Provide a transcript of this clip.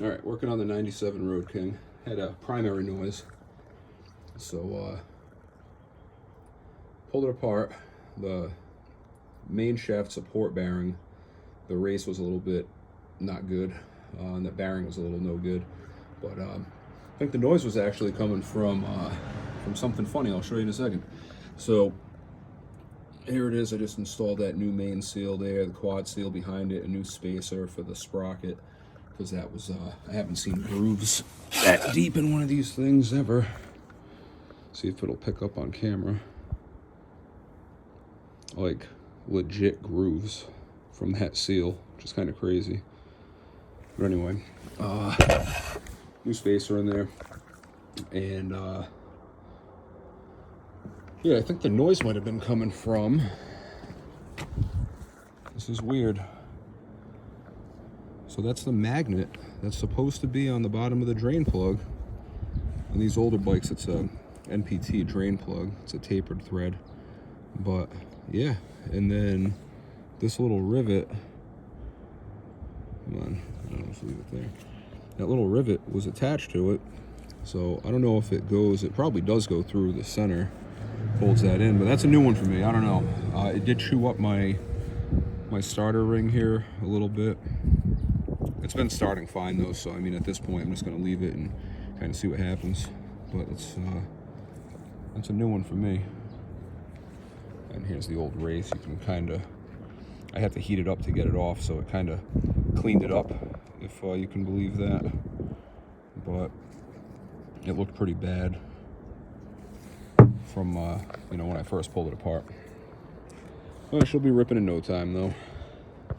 All right, working on the 97 Road King. Had a primary noise, so pulled it apart. The main shaft support bearing, the race was a little bit not good, and the bearing was a little no good. But I think the noise was actually coming from something funny. I'll show you in a second. So here it is. I just installed that new main seal there, the quad seal behind it, a new spacer for the sprocket, because that was I haven't seen grooves that deep in one of these things ever. See if it'll pick up on camera. Like legit grooves from that seal, which is kind of crazy. But anyway, new spacer in there, and yeah, I think the noise might have been coming from. This is weird. So that's the magnet that's supposed to be on the bottom of the drain plug. On these older bikes, it's a NPT drain plug. It's a tapered thread. But yeah, and then this little rivet, come on, I'll just leave it there. That little rivet was attached to it. So I don't know if it goes, it probably does go through the center, holds that in, but that's a new one for me. I don't know. It did chew up my starter ring here a little bit. It's been starting fine though, so I mean at this point I'm just gonna leave it and kind of see what happens. But it's a new one for me. And here's the old race. You can kind of, I had to heat it up to get it off, so it kind of cleaned it up, if you can believe that. But it looked pretty bad from you know, when I first pulled it apart. Well, she'll be ripping in no time though.